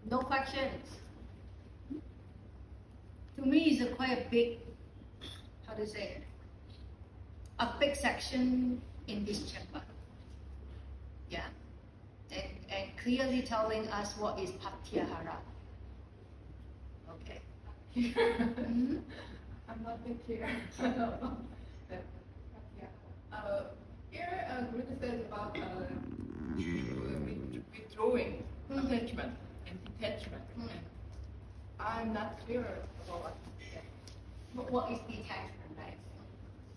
No questions. To me, it's quite a big, how to say it, a big section in this chapter. Yeah, and clearly telling us what is pratyahara. Okay. I'm not that clear. But, yeah. Here, Guru says about withdrawing attachment and detachment. And I'm not clear about what he said. What is detachment, right?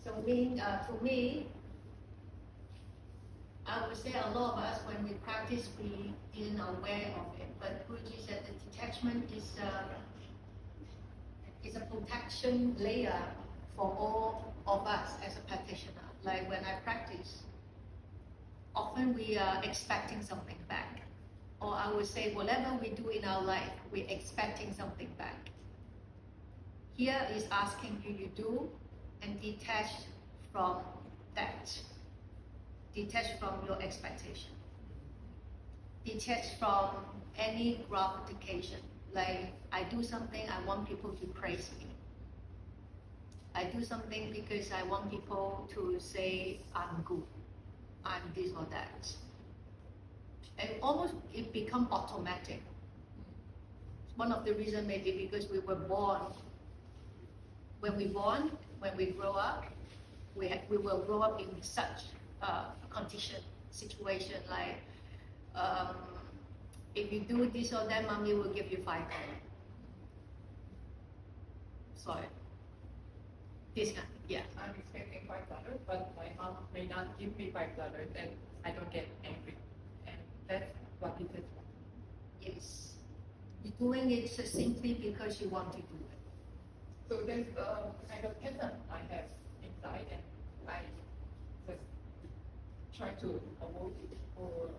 So to me, I would say a lot of us, when we practice, we didn't aware of it. But Guruji said the detachment is a protection layer for all of us as a practitioner. Like when I practice, often we are expecting something back. Or I would say whatever we do in our life, we're expecting something back. Here is asking you to do and detach from that. Detach from your expectation. Detach from any gratification. Like I do something, I want people to praise me. I do something because I want people to say I'm good, I'm this or that. And almost it become automatic. One of the reasons may be because we were born. When we grow up, we will grow up in such condition, situation like if you do this or that, mommy will give you $5. Sorry. This kind, yeah. I'm expecting $5, but my mom may not give me $5, and I don't get angry. And that's what it is. Yes. You're doing it simply because you want to do it. So there's a kind of pattern I have inside, and I just try to avoid it, or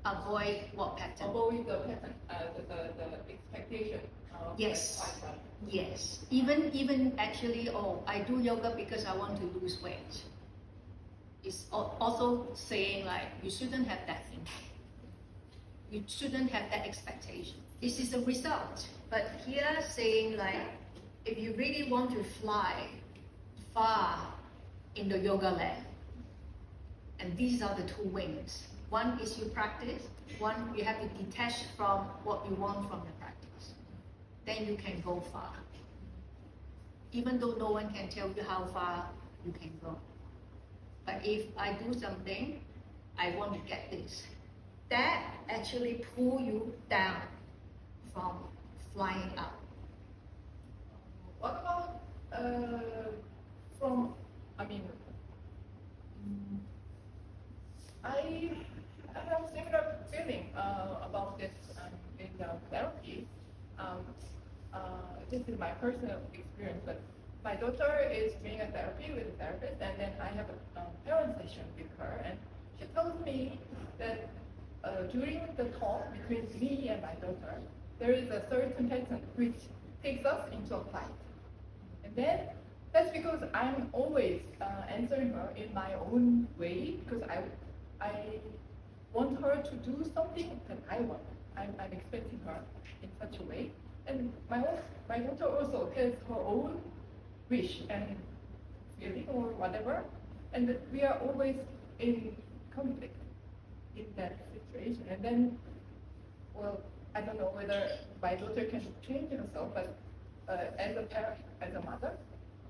Avoid what pattern? avoid the pattern, the expectation of Yes. $5. Yes. Even actually, I do yoga because I want to lose weight. It's also saying like you shouldn't have that thinking. You shouldn't have that expectation. This is the result. But here saying like, if you really want to fly far in the yoga land, and these are the two wings. One is you practice, one you have to detach from what you want from the practice. Then you can go far. Even though no one can tell you how far you can go. But if I do something, I want to get this. That actually pull you down from flying up. What about I have similar feeling about this in therapy. Um, this is my personal experience, but my daughter is doing a therapy with a therapist, and then I have a parent session with her, and she told me that during the talk between me and my daughter, there is a third contestant which takes us into a fight. And then that's because I'm always answering her in my own way, because I want her to do something that I want. I'm expecting her in such a way. And my daughter also has her own wish and feeling or whatever. And that we are always in conflict in that situation. And then, well, I don't know whether my daughter can change herself, but as a parent, as a mother,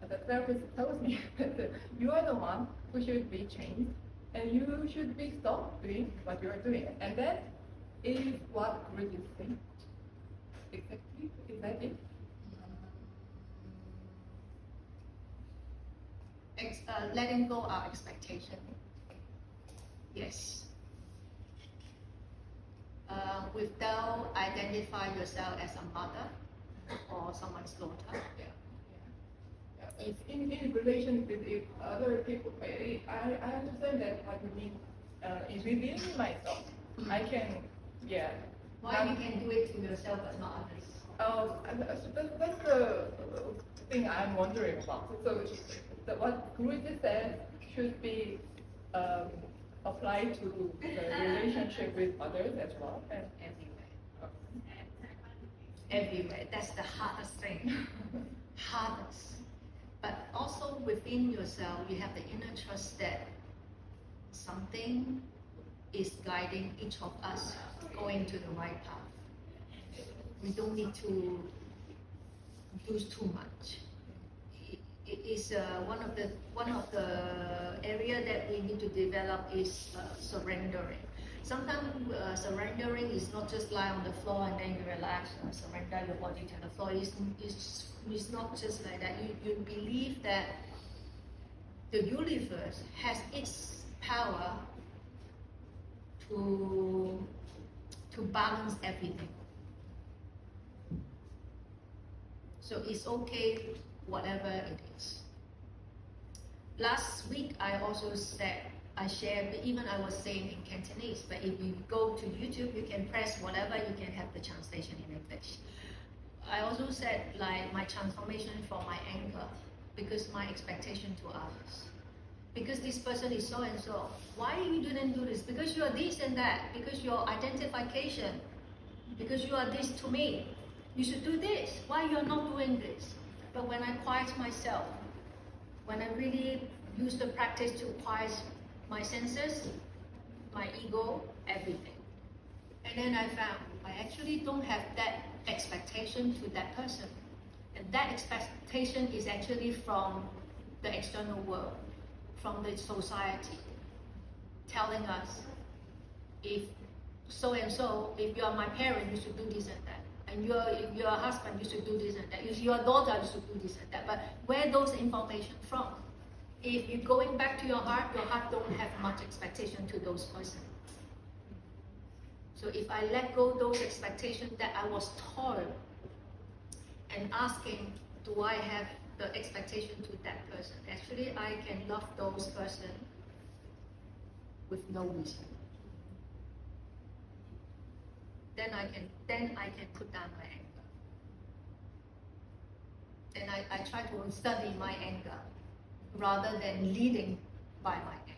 the therapist tells me that you are the one who should be changed, and you should be stopped doing what you are doing. And that is what Guru is saying. Exactly, is that it? Letting go our expectation. Yes. Without identify yourself as a mother or someone's daughter. Yeah. If in relation with other people, I understand that what you mean. In within myself, I can, Why you can do it to yourself but not others? That's the thing I'm wondering about. So what Guru just said should be applied to the relationship with others as well. And Everywhere. everywhere. That's the hardest thing. Hardest. But also within yourself, you have the inner trust that something is guiding each of us going to the right path. We don't need to do too much. It is one of the area that we need to develop is surrendering. Sometimes surrendering is not just lie on the floor and then you relax and surrender your body to the floor. It's not just like that. You believe that the universe has its power to balance everything. So it's okay, whatever it is. Last week, I also said, I shared, even I was saying in Cantonese, but if you go to YouTube, you can press whatever, you can have the translation in English. I also said, like, my transformation from my anger, because my expectation to others. Because this person is so and so. Why you didn't do this? Because you are this and that. Because your identification. Because you are this to me. You should do this. Why you are not doing this? But when I quiet myself, when I really use the practice to quiet my senses, my ego, everything. And then I found I actually don't have that expectation to that person. And that expectation is actually from the external world, from the society, telling us, if so and so, if you are my parent, you should do this and that. And if you're a husband, you should do this and that. If you're a daughter, you should do this and that. But where those information from? If you're going back to your heart don't have much expectation to those persons. So if I let go those expectations that I was taught and asking, do I have the expectation to that person? Actually, I can love those person with no reason. Then I can put down my anger. And I try to study my anger rather than leading by my anger.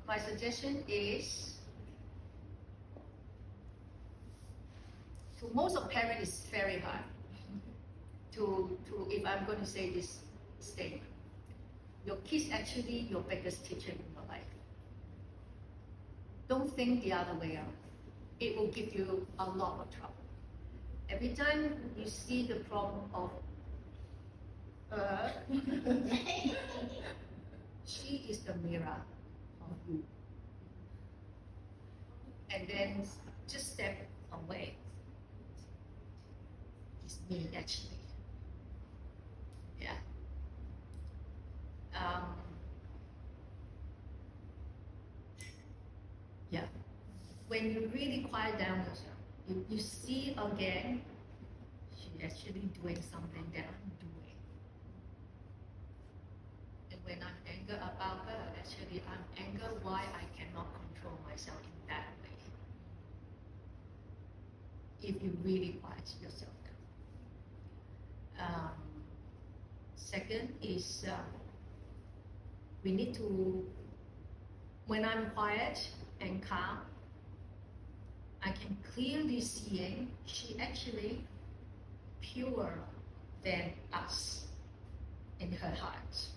My suggestion is, to most of parents it's very hard to if I'm going to say this statement. Your kids actually your biggest teacher in your life. Don't think the other way around. It will give you a lot of trouble. Every time you see the problem of her, she is the mirror of you. And then just step away. It's me actually. Yeah. Yeah. When you really quiet down yourself, you see again, she's actually doing something that I'm doing. And when I'm angry about her, actually I'm angry why I cannot control myself in that way. If you really quiet yourself down. Second is we need to, when I'm quiet and calm, I can clearly see she actually purer than us in her heart.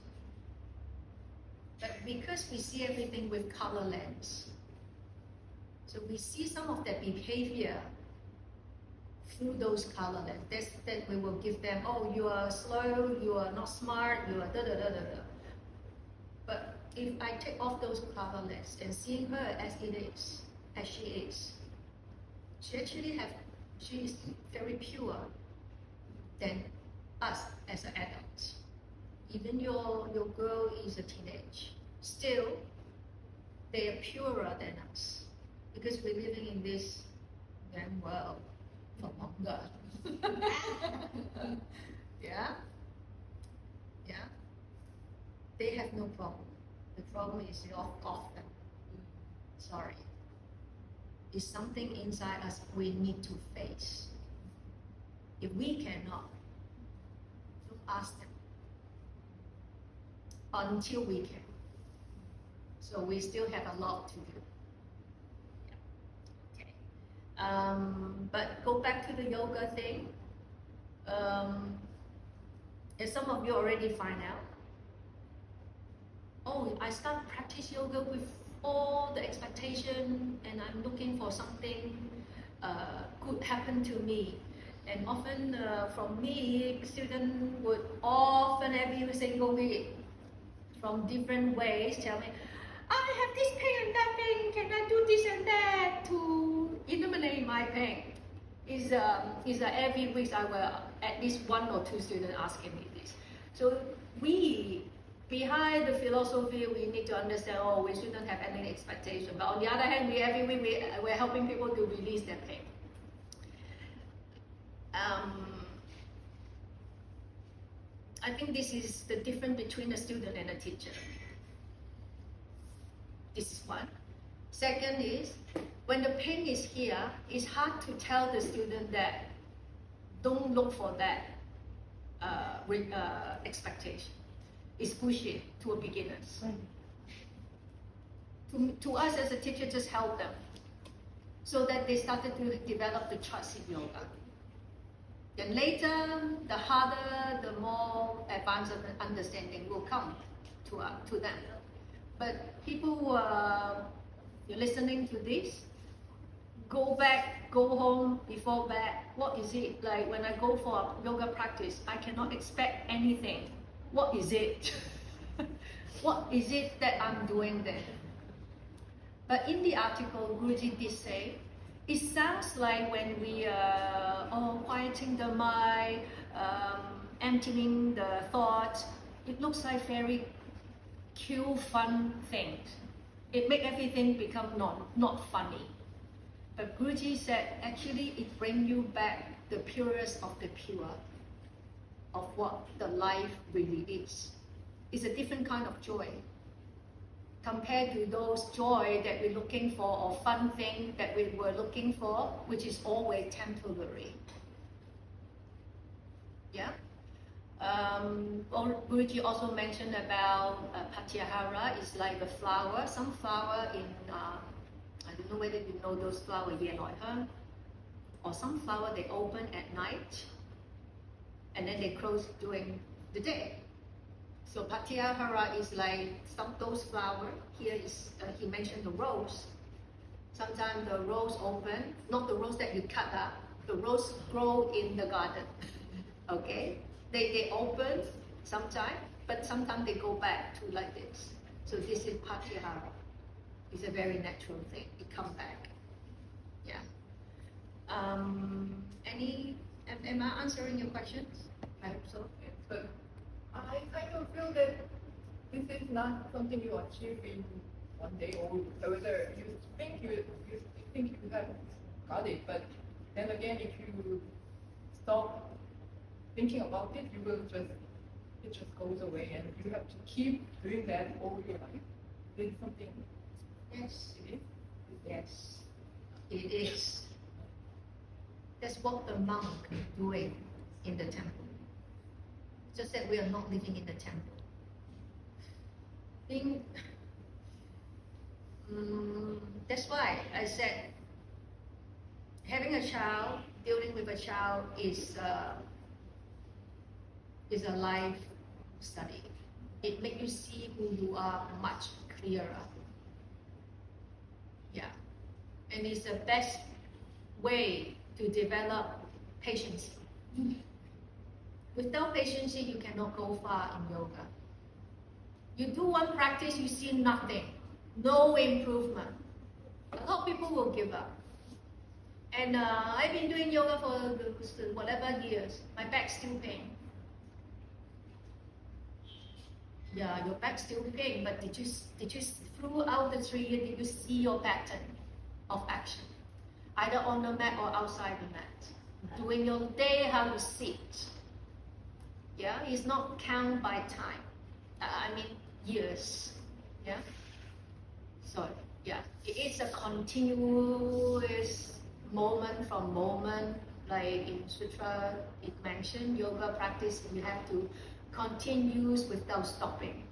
But because we see everything with color lens, so we see some of their behavior through those color lens. That we will give them, oh, you are slow, you are not smart, you are da-da-da-da-da. But if I take off those color lens and seeing her as it is, as she is, she is very pure than us as an adult. Even your girl is a teenage. Still, they are purer than us because we're living in this young world for longer. Yeah? Yeah? They have no problem. The problem is off them. Sorry. It's something inside us we need to face. If we cannot, don't ask them until we can. So we still have a lot to do. Yeah. But go back to the yoga thing. As some of you already find out, oh, I start practice yoga with all the expectation, and I'm looking for something good happen to me. And often from me, students would often every single week from different ways tell me, I have this pain and that pain, can I do this and that to eliminate my pain? Is every week I will at least 1 or 2 students asking me this. So we, behind the philosophy, we need to understand, oh, we shouldn't have any expectation. But on the other hand, every week we're helping people to release their pain. I think this is the difference between a student and a teacher. This is one. Second is, when the pain is here, it's hard to tell the student that don't look for that expectation. It's bullshit to a beginners. To us as a teacher, just help them so that they started to develop the trust in yoga. Then later, the harder, the more advanced understanding will come to them. But people who are listening to this, go back, go home before bed. What is it? Like when I go for a yoga practice, I cannot expect anything. What is it? What is it that I'm doing there? But in the article, Guruji did say, it sounds like when we are quieting the mind, emptying the thoughts, it looks like very cute, fun things. It makes everything become not funny. But Guruji said, actually, it brings you back the purest of the pure, of what the life really is. It's a different kind of joy compared to those joy that we're looking for or fun thing that we were looking for, which is always temporary. Yeah. Guruji also mentioned about Pratyahara is like a flower. Some flower in I don't know whether you know those flowers, or some flower they open at night and then they close during the day. So Pratyahara is like those flowers. Here is he mentioned the rose. Sometimes the rose open, not the rose that you cut up. The rose grow in the garden. Okay, they open sometimes, but sometimes they go back to like this. So this is Pratyahara. It's a very natural thing. It comes back. Yeah. Am I answering your questions? I hope so. Yes, but I kind of feel that this is not something you achieve in one day, or whether you think you have got it, but then again, if you stop thinking about it, it just goes away, and you have to keep doing that all your life. It's something. Yes. It is. Yes. It is. That's what the monk is doing in the temple. Just that we are not living in the temple. That's why I said having a child, dealing with a child is a life study. It makes you see who you are much clearer. Yeah, and it's the best way to develop patience. Without patience, you cannot go far in yoga. You do one practice, you see nothing, no improvement. A lot of people will give up. And I've been doing yoga for whatever years. My back's still pain. Yeah, your back's still pain, but did you throughout the 3 years, did you see your pattern of action? Either on the mat or outside the mat. Doing your day, how you sit. Yeah, it's not count by time. I mean years. Yeah. So yeah, it is a continuous moment from moment. Like in Sutra, it mentioned yoga practice. You have to continue without stopping.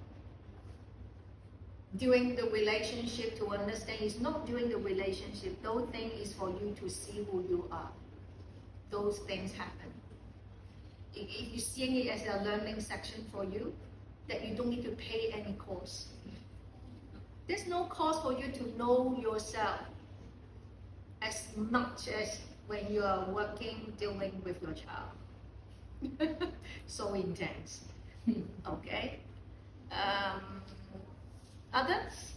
during the relationship to understand. It's not during the relationship. Those things is for you to see who you are. Those things happen. If you're seeing it as a learning section for you, that you don't need to pay any cost. There's no cost for you to know yourself as much as when you are working, dealing with your child. So intense. Okay. Others?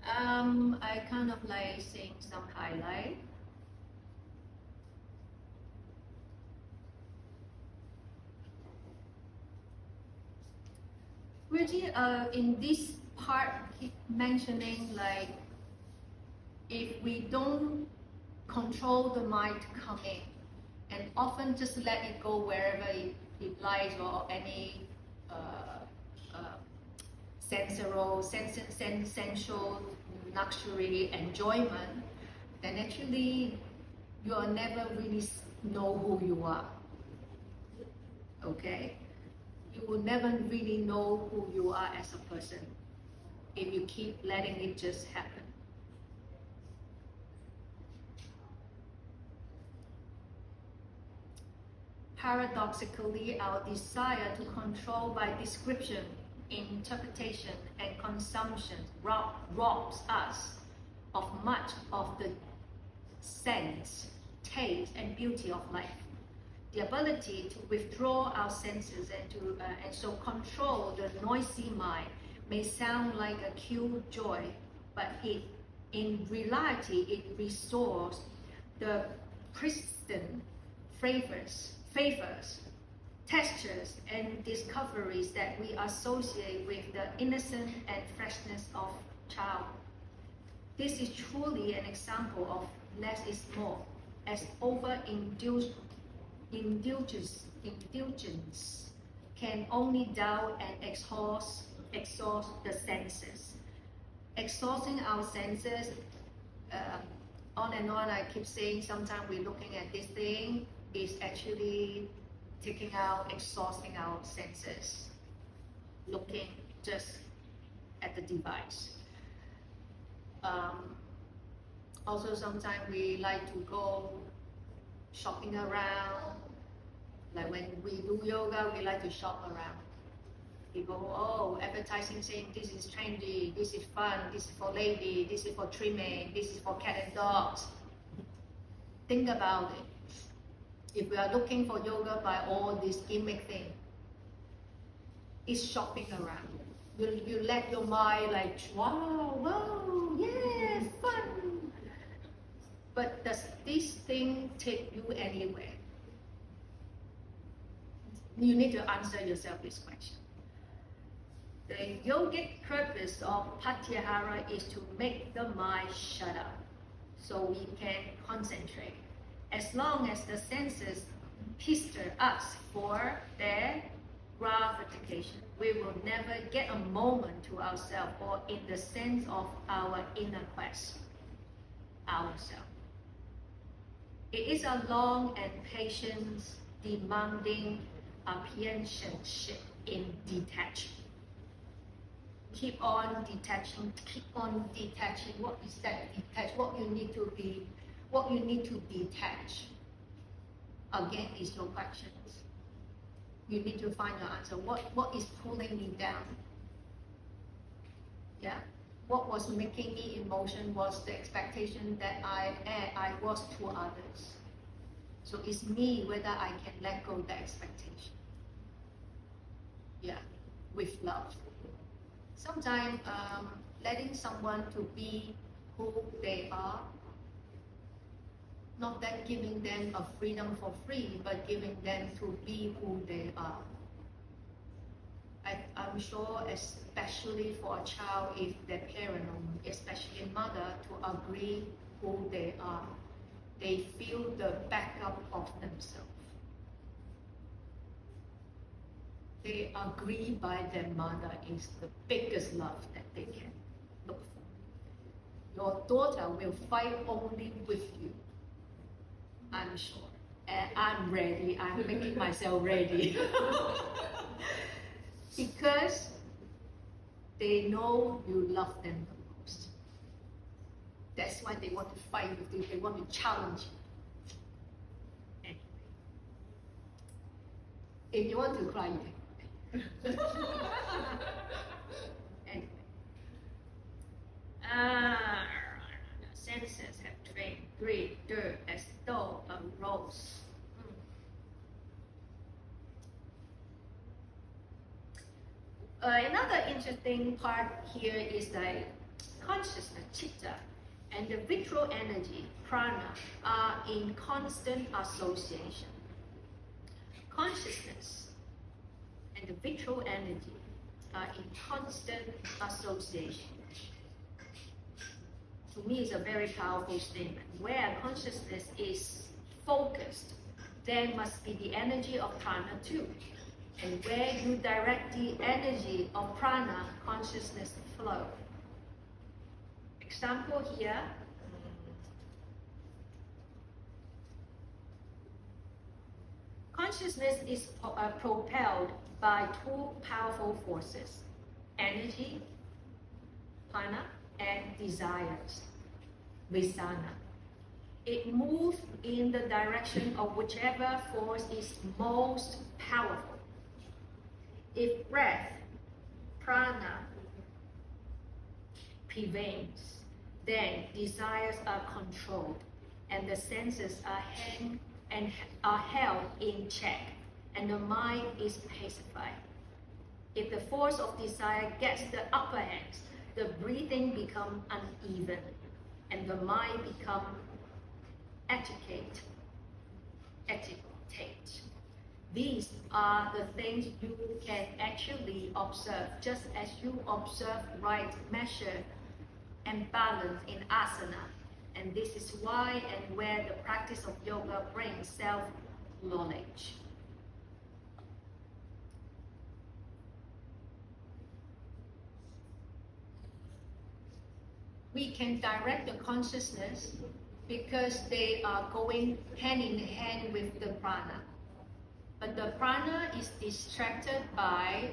I kind of like seeing some highlight. Really, in this part, keep mentioning like, if we don't control the mind to come in, and often just let it go wherever it lies, or any sensual luxury enjoyment, then actually you will never really know who you are. Okay? You will never really know who you are as a person if you keep letting it just happen. Paradoxically, our desire to control by description, interpretation, and consumption robs us of much of the sense, taste, and beauty of life. The ability to withdraw our senses and so control the noisy mind may sound like a cute joy, but in reality it restores the pristine flavors, textures, and discoveries that we associate with the innocence and freshness of child. This is truly an example of less is more, as overindulgence can only dull and exhaust the senses. Exhausting our senses, on and on, I keep saying, sometimes we're looking at this thing, is actually exhausting our senses, looking just at the device. Also, sometimes we like to go shopping around. Like when we do yoga, we like to shop around. People, oh, advertising saying this is trendy, this is fun, this is for lady, this is for trimming, this is for cat and dogs. Think about it. If we are looking for yoga by all this gimmick thing, it's shopping around. You let your mind like, wow, yeah, fun. But does this thing take you anywhere? You need to answer yourself this question. The yogic purpose of Pratyahara is to make the mind shut up so we can concentrate. As long as the senses pester us for their gratification, we will never get a moment to ourselves or in the sense of our inner quest, ourselves. It is a long and patient, demanding apprenticeship in detachment. Keep on detaching. What is that detach? What you need to detach. Again, is your questions. You need to find your answer. What is pulling me down? Yeah. What was making me emotion was the expectation that I was to others. So it's me whether I can let go the expectation. Yeah, with love. Sometimes letting someone to be who they are, not that giving them a freedom for free, but giving them to be who they are. I'm sure, especially for a child, if their parent, or especially mother, to agree who they are, they feel the backup of themselves. They agree by their mother is the biggest love that they can look for. Your daughter will fight only with you, I'm sure. And I'm ready, I'm making myself ready. Because they know you love them the most. That's why they want to fight with you, they want to challenge you. Anyway. If you want to cry, you can cry. Anyway. The senses have trained breathe dirt as though a rose. Another interesting part here is the consciousness, chitta, and the vitral energy, prana, are in constant association. Consciousness and the vitral energy are in constant association. To me, it's a very powerful statement. Where consciousness is focused, there must be the energy of prana too. And where you direct the energy of prana, consciousness flow. Example here. Consciousness is propelled by two powerful forces, energy, prana, and desires, visana. It moves in the direction of whichever force is most powerful. If breath, prana, prevails, then desires are controlled and the senses are held in check and the mind is pacified. If the force of desire gets the upper hand, the breathing becomes uneven and the mind becomes agitate. These are the things you can actually observe, just as you observe right measure and balance in asana. And this is why and where the practice of yoga brings self-knowledge. We can direct the consciousness because they are going hand in hand with the prana. But the prana is distracted by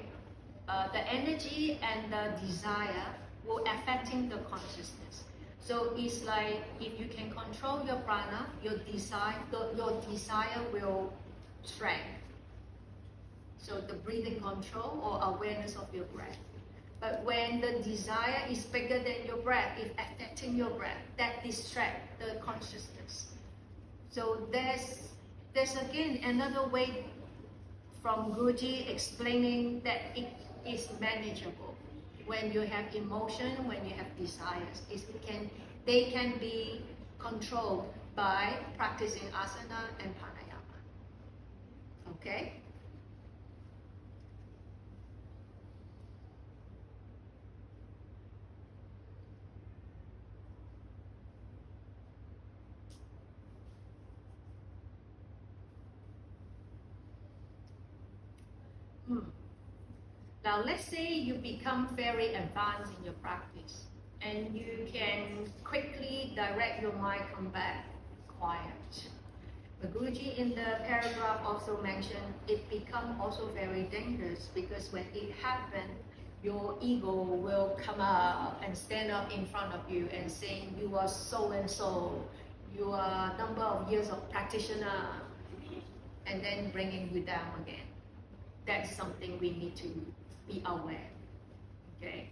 the energy and the desire will affecting the consciousness. So it's like if you can control your prana, your desire will shrink. So the breathing control or awareness of your breath. But when the desire is bigger than your breath, it's affecting your breath, that distracts the consciousness. So there's again another way from Guruji explaining that it is manageable. When you have emotion, when you have desires, they can be controlled by practicing asana and pranayama. Okay? Now let's say you become very advanced in your practice and you can quickly direct your mind come back quiet. But Guruji in the paragraph also mentioned it become also very dangerous because when it happens, your ego will come up and stand up in front of you and saying you are so and so, you are number of years of practitioner, and then bringing you down again. That's something we need to be aware. Okay.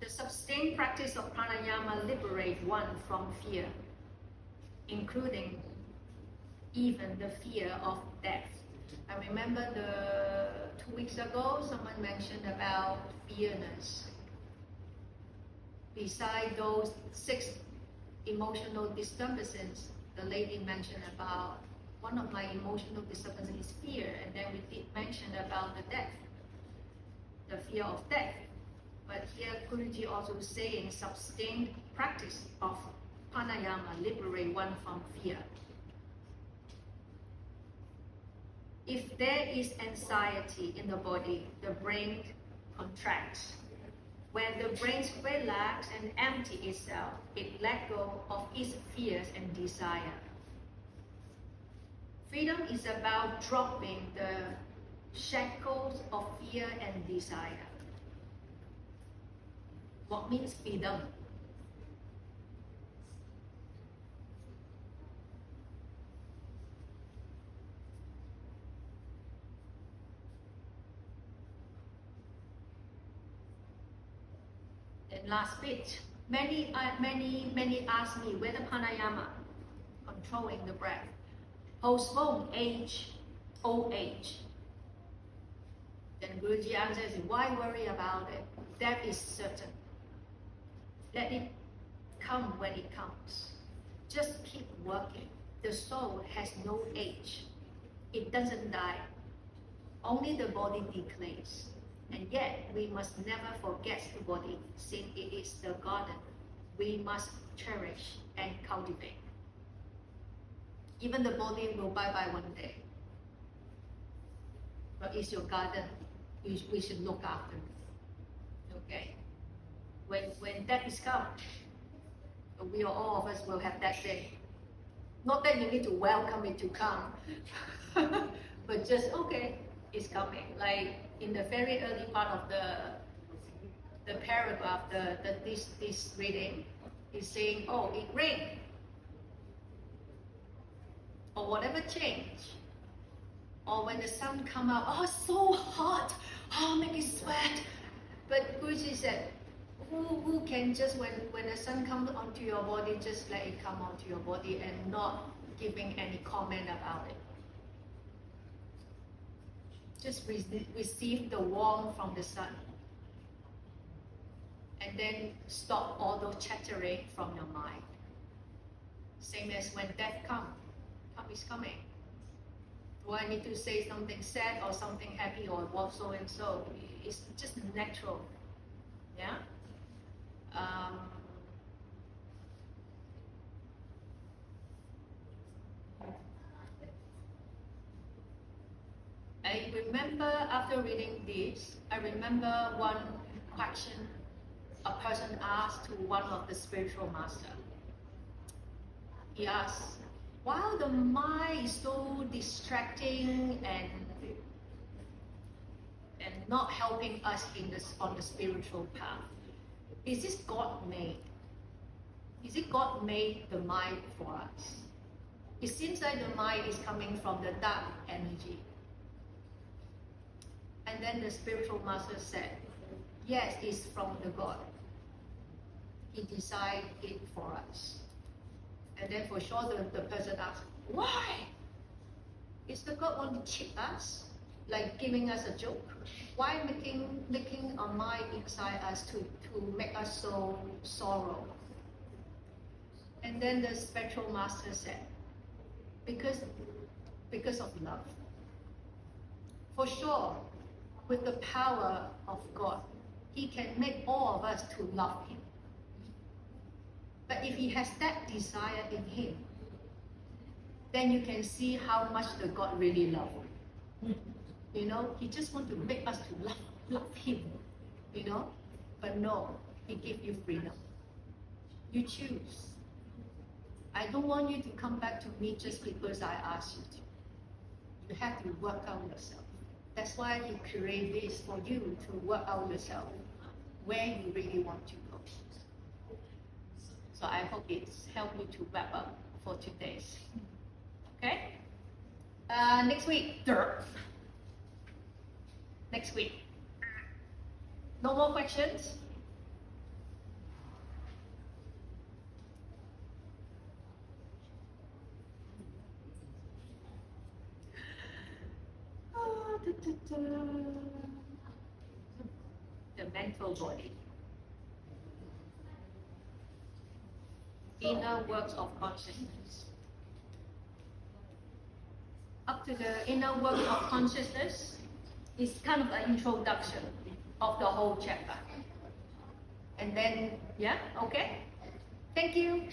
The sustained practice of pranayama liberates one from fear, including even the fear of death. I remember 2 weeks ago, someone mentioned about fearness. Besides those 6 emotional disturbances, the lady mentioned about one of my emotional disturbances is fear, and then we did mention about the death, the fear of death. But here Guruji also saying sustained practice of pranayama liberate one from fear. If there is anxiety in the body, the brain contracts. When the brain relax and empty itself, it let go of its fears and desire. Freedom is about dropping the shackles of fear and desire. What means freedom? And last bit, many ask me whether pranayama, controlling the breath, postpone old age. Then Guruji answers, why worry about it? Death is certain. Let it come when it comes. Just keep working. The soul has no age. It doesn't die. Only the body decays. And yet, we must never forget the body, since it is the garden we must cherish and cultivate. Even the body will bye-bye one day. But it's your garden. We should look after it. Okay? When death is come, we all of us will have that day. Not that you need to welcome it to come, but just, okay, it's coming. Like in the very early part of the paragraph, this reading is saying, oh, it rained, or whatever change, or when the sun come out, oh, it's so hot, oh, make it sweat. But Guruji said, who can just, when the sun comes onto your body, just let it come onto your body and not giving any comment about it. Just receive the warmth from the sun. And then stop all those chattering from your mind. Same as when death comes. Death is coming. Do I need to say something sad or something happy or what so and so? It's just natural. Yeah? I remember after reading this, I remember one question a person asked to one of the spiritual master. He asked, while the mind is so distracting and not helping us on the spiritual path, is this God made? Is it God made the mind for us? It seems like the mind is coming from the dark energy. And then the spiritual master said, yes, it's from the God. He designed it for us. And then for sure the person asked, why? Is the God want to cheat us? Like giving us a joke? Why making a mind inside us to make us so sorrow? And then the spiritual master said, because of love. For sure, with the power of God, He can make all of us to love Him. But if He has that desire in Him, then you can see how much the God really loves Him. You know, He just wants to make us to love Him. You know, but no, He gives you freedom. You choose. I don't want you to come back to me just because I asked you to. You have to work out yourself. That's why He created this for you to work out yourself where you really want to go. So I hope it's helped you to wrap up for today's. Okay? Next week. Next week. No more questions? The mental body. Inner works of consciousness. Up to the inner works of consciousness is kind of an introduction of the whole chapter. And then, yeah, okay? Thank you.